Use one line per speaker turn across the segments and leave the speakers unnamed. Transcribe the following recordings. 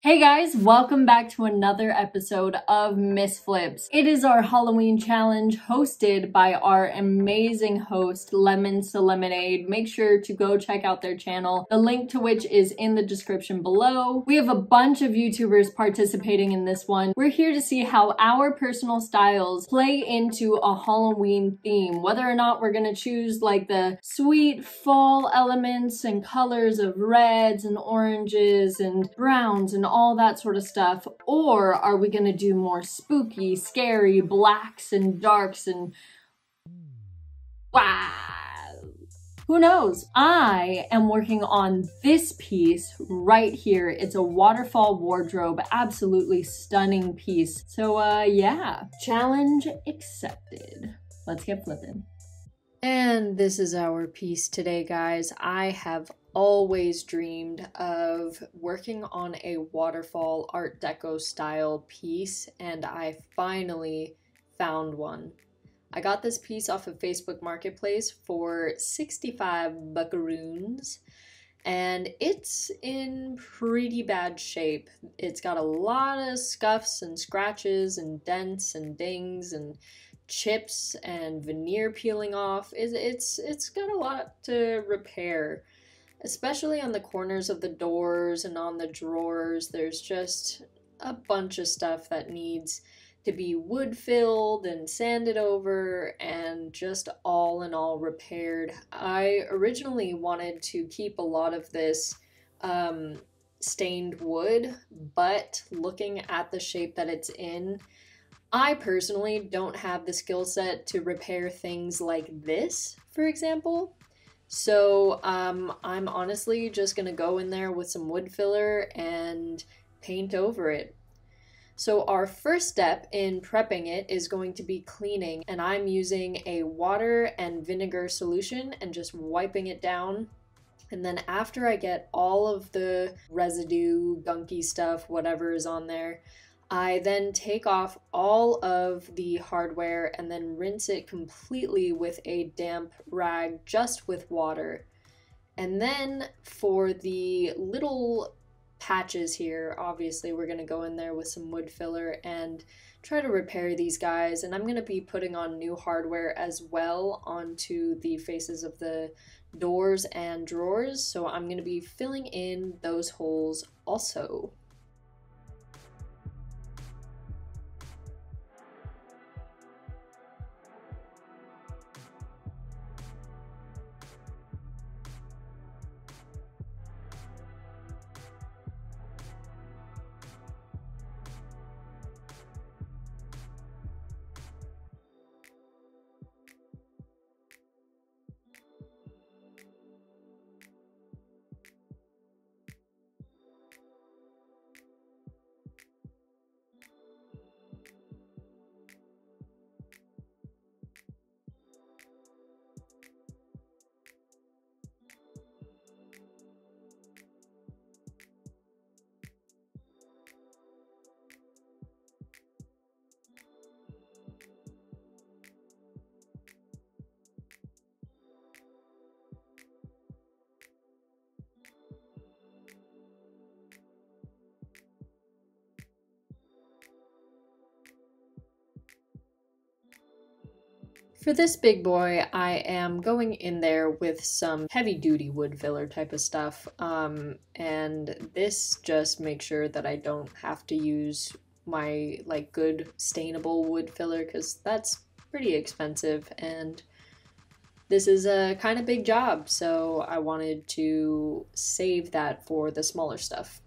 Hey guys, welcome back to another episode of MissFlips. It is our Halloween challenge hosted by our amazing host, Lemons to Lemonade. Make sure to go check out their channel, the link to which is in the description below. We have a bunch of YouTubers participating in this one. We're here to see how our personal styles play into a Halloween theme, whether or not we're gonna choose like the sweet fall elements and colors of reds and oranges and browns and all that sort of stuff, or are we gonna do more spooky, scary blacks and darks and wow, who knows? I am working on this piece right here. It's a waterfall wardrobe, absolutely stunning piece. So yeah, challenge accepted. Let's get flipping. And this is our piece today, guys. I have always dreamed of working on a waterfall art deco style piece, and I finally found one. I got this piece off of Facebook Marketplace for 65 buckaroons, and it's in pretty bad shape. It's got a lot of scuffs and scratches and dents and dings and chips and veneer peeling off. It's got a lot to repair, especially on the corners of the doors and on the drawers. There's just a bunch of stuff that needs to be wood filled and sanded over and just all in all repaired. I originally wanted to keep a lot of this stained wood, but looking at the shape that it's in, I personally don't have the skill set to repair things like this, for example. So I'm honestly just gonna go in there with some wood filler and paint over it. So our first step in prepping it is going to be cleaning, and I'm using a water and vinegar solution and just wiping it down. And then after I get all of the residue, gunky stuff, whatever is on there, I then take off all of the hardware and then rinse it completely with a damp rag, just with water. And then for the little patches here, obviously we're going to go in there with some wood filler and try to repair these guys. And I'm going to be putting on new hardware as well onto the faces of the doors and drawers. So I'm going to be filling in those holes also. For this big boy, I am going in there with some heavy-duty wood filler type of stuff, and this just makes sure that I don't have to use my like good stainable wood filler, because that's pretty expensive, and this is a kind of big job, so I wanted to save that for the smaller stuff.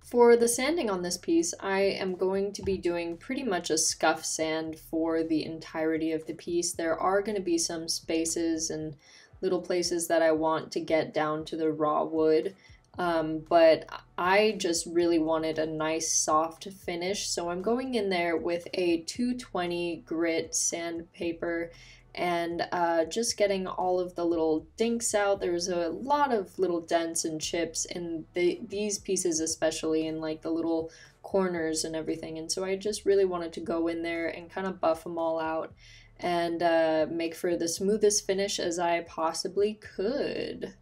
For the sanding on this piece, I am going to be doing pretty much a scuff sand for the entirety of the piece. There are going to be some spaces and little places that I want to get down to the raw wood, but I just really wanted a nice soft finish, so I'm going in there with a 220 grit sandpaper and just getting all of the little dinks out. There's a lot of little dents and chips in these pieces, especially in like the little corners and everything, and so I just really wanted to go in there and kind of buff them all out and make for the smoothest finish as I possibly could.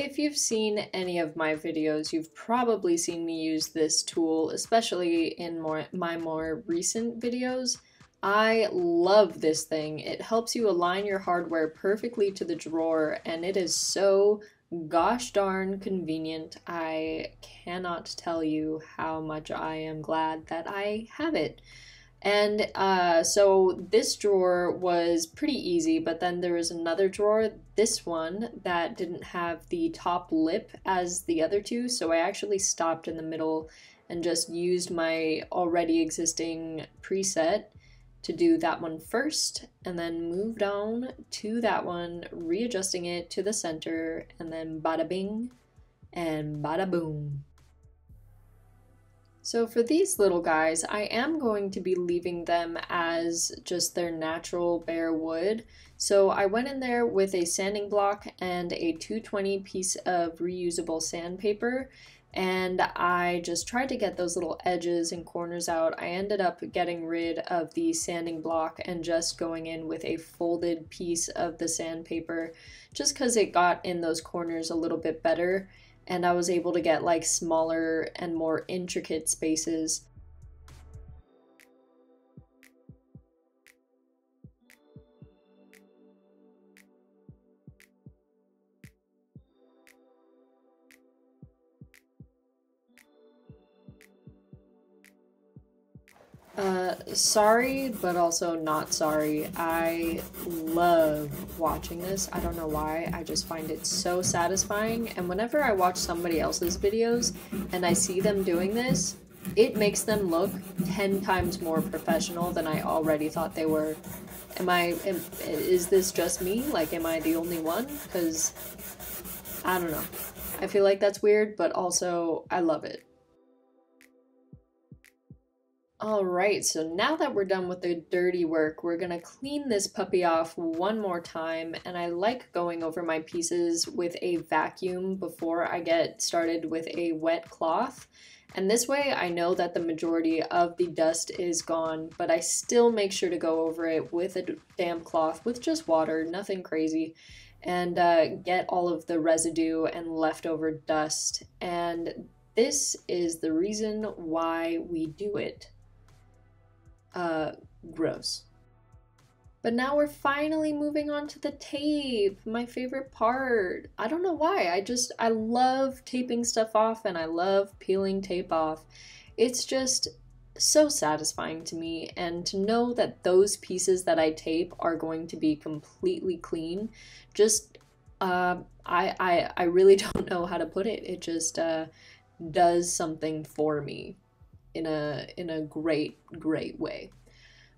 if you've seen any of my videos, you've probably seen me use this tool, especially in my more recent videos. I love this thing. It helps you align your hardware perfectly to the drawer, and it is so gosh darn convenient. I cannot tell you how much I am glad that I have it. And so this drawer was pretty easy, but then there was another drawer, this one, that didn't have the top lip as the other two, so I actually stopped in the middle and just used my already existing preset to do that one first, and then moved on to that one, readjusting it to the center, and then bada bing and bada boom. So for these little guys, I am going to be leaving them as just their natural bare wood. So I went in there with a sanding block and a 220 piece of reusable sandpaper, and I just tried to get those little edges and corners out. I ended up getting rid of the sanding block and just going in with a folded piece of the sandpaper, just because it got in those corners a little bit better. And I was able to get like smaller and more intricate spaces. Sorry, but also not sorry. I love watching this. I don't know why. I just find it so satisfying. And whenever I watch somebody else's videos and I see them doing this, it makes them look 10 times more professional than I already thought they were. Is this just me? Like, am I the only one? Because, I don't know. I feel like that's weird, but also I love it. Alright, so now that we're done with the dirty work, we're gonna clean this puppy off one more time, and I like going over my pieces with a vacuum before I get started with a wet cloth. And this way I know that the majority of the dust is gone, but I still make sure to go over it with a damp cloth with just water, nothing crazy, and get all of the residue and leftover dust. And this is the reason why we do it. Gross. But now we're finally moving on to the tape, my favorite part. I don't know why, I love taping stuff off and I love peeling tape off. It's just so satisfying to me, and to know that those pieces that I tape are going to be completely clean, just, I really don't know how to put it. It just, does something for me in a great way.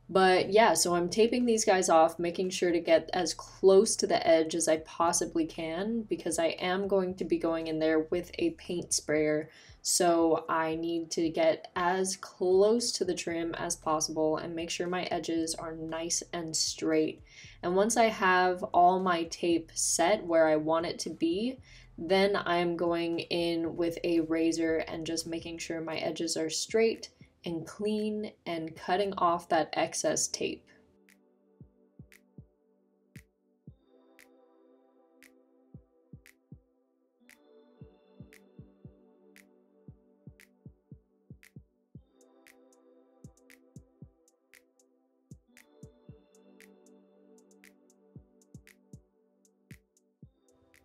But yeah, so I'm taping these guys off, making sure to get as close to the edge as I possibly can, because I am going to be going in there with a paint sprayer, so I need to get as close to the trim as possible and make sure my edges are nice and straight. And once I have all my tape set where I want it to be, then I'm going in with a razor and just making sure my edges are straight and clean and cutting off that excess tape.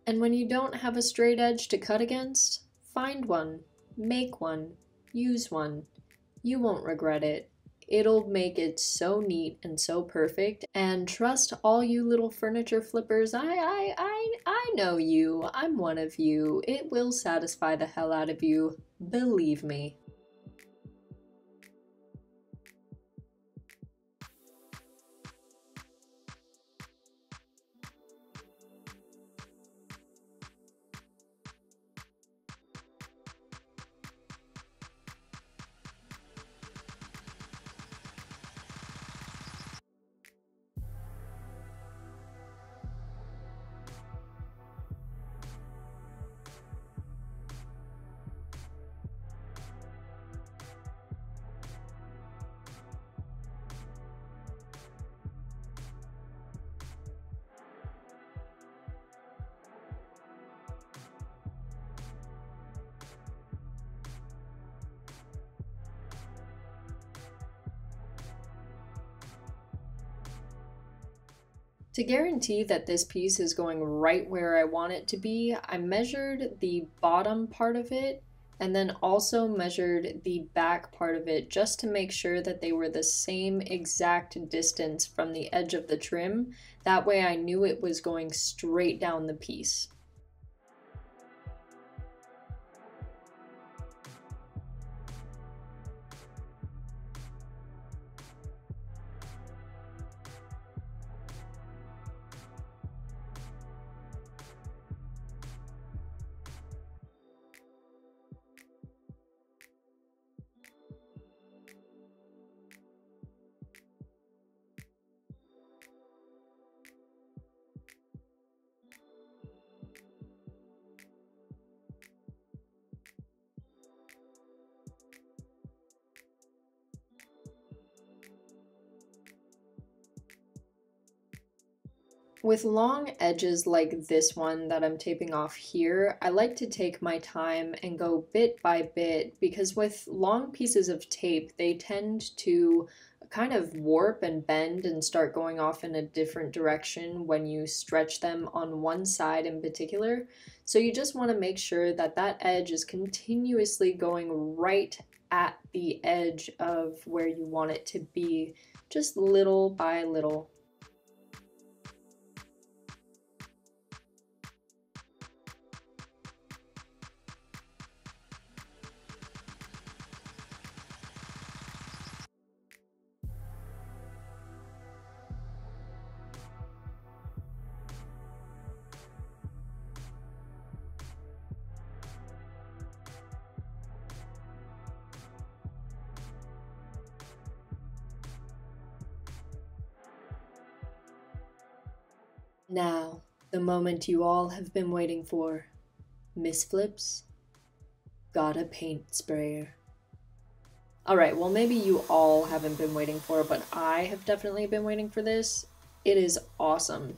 And when you don't have a straight edge to cut against, find one, make one, use one. You won't regret it. It'll make it so neat and so perfect. And trust all you little furniture flippers, I know you. I'm one of you. It will satisfy the hell out of you. Believe me. To guarantee that this piece is going right where I want it to be, I measured the bottom part of it and then also measured the back part of it just to make sure that they were the same exact distance from the edge of the trim. That way I knew it was going straight down the piece. With long edges like this one that I'm taping off here, I like to take my time and go bit by bit because with long pieces of tape, they tend to kind of warp and bend and start going off in a different direction when you stretch them on one side in particular. So you just want to make sure that that edge is continuously going right at the edge of where you want it to be, just little by little. Now, the moment you all have been waiting for. MissFlips got a paint sprayer. Alright, well maybe you all haven't been waiting for it, but I have definitely been waiting for this. It is awesome.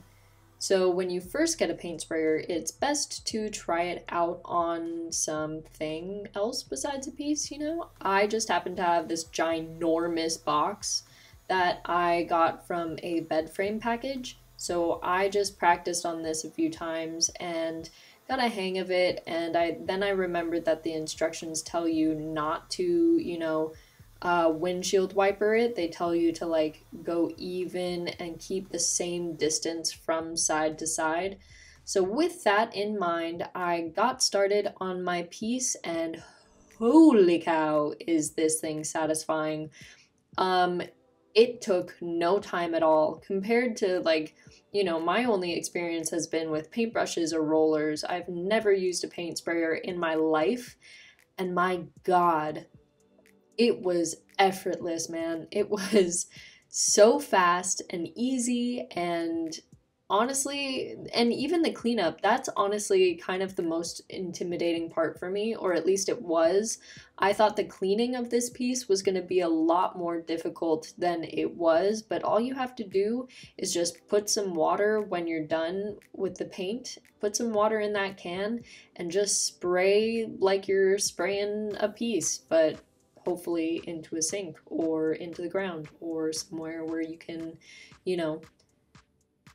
So when you first get a paint sprayer, it's best to try it out on something else besides a piece, you know? I just happen to have this ginormous box that I got from a bed frame package. So I just practiced on this a few times and got a hang of it, and then I remembered that the instructions tell you not to, you know, windshield wiper it. They tell you to like go even and keep the same distance from side to side. So with that in mind, I got started on my piece, and holy cow, is this thing satisfying. It took no time at all compared to, like, you know, my only experience has been with paintbrushes or rollers. I've never used a paint sprayer in my life, and my God, it was effortless, man. It was so fast and easy, and honestly, and even the cleanup, that's honestly kind of the most intimidating part for me, or at least it was. I thought the cleaning of this piece was going to be a lot more difficult than it was, but all you have to do is just put some water when you're done with the paint, put some water in that can, and just spray like you're spraying a piece, but hopefully into a sink or into the ground or somewhere where you can, you know,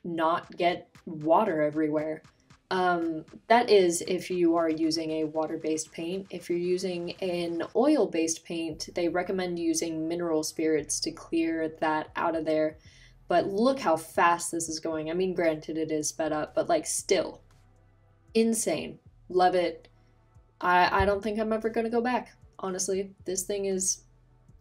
not get water everywhere. That is if you are using a water-based paint. If you're using an oil-based paint, they recommend using mineral spirits to clear that out of there. But look how fast this is going. I mean, granted it is sped up, but like still insane. Love it. I don't think I'm ever gonna go back. Honestly, this thing is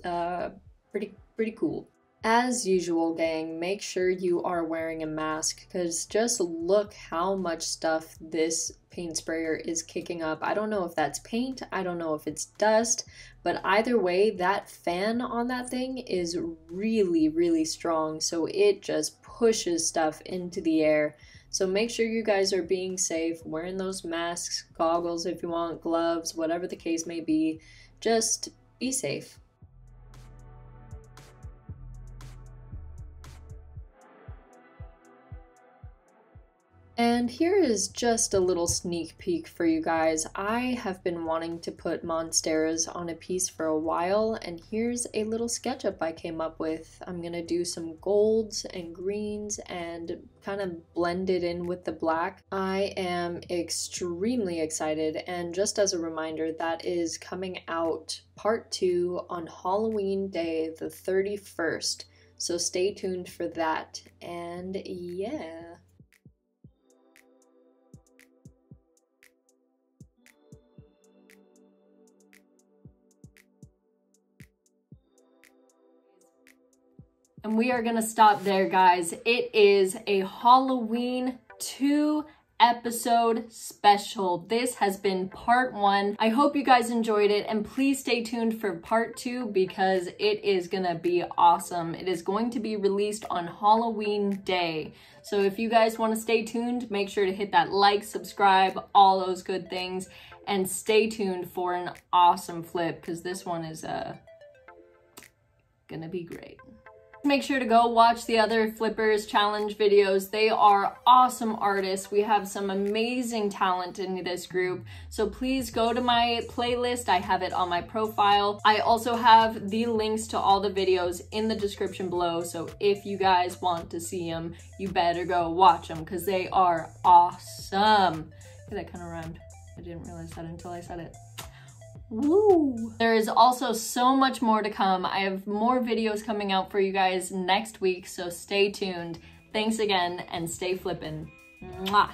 pretty cool. As usual, gang, make sure you are wearing a mask, because just look how much stuff this paint sprayer is kicking up. I don't know if that's paint, I don't know if it's dust, but either way, that fan on that thing is really, really strong, so it just pushes stuff into the air. So make sure you guys are being safe, wearing those masks, goggles if you want, gloves, whatever the case may be. Just be safe. And here is just a little sneak peek for you guys. I have been wanting to put monsteras on a piece for a while, and here's a little SketchUp I came up with. I'm gonna do some golds and greens and kind of blend it in with the black. I am extremely excited, and just as a reminder, that is coming out part 2 on Halloween Day, the 31st. So stay tuned for that, and yeah. And we are gonna stop there, guys. It is a Halloween 2-episode special. This has been part 1. I hope you guys enjoyed it, and please stay tuned for part 2 because it is gonna be awesome. It is going to be released on Halloween Day. So if you guys wanna stay tuned, make sure to hit that like, subscribe, all those good things, and stay tuned for an awesome flip because this one is gonna be great. Make sure to go watch the other Flippers challenge videos. They are awesome artists. We have some amazing talent in this group. So please go to my playlist. I have it on my profile. I also have the links to all the videos in the description below. So if you guys want to see them, you better go watch them because they are awesome. That kind of rhymed. I didn't realize that until I said it. Woo! There is also so much more to come. I have more videos coming out for you guys next week, so stay tuned. Thanks again, and stay flippin'. Mwah!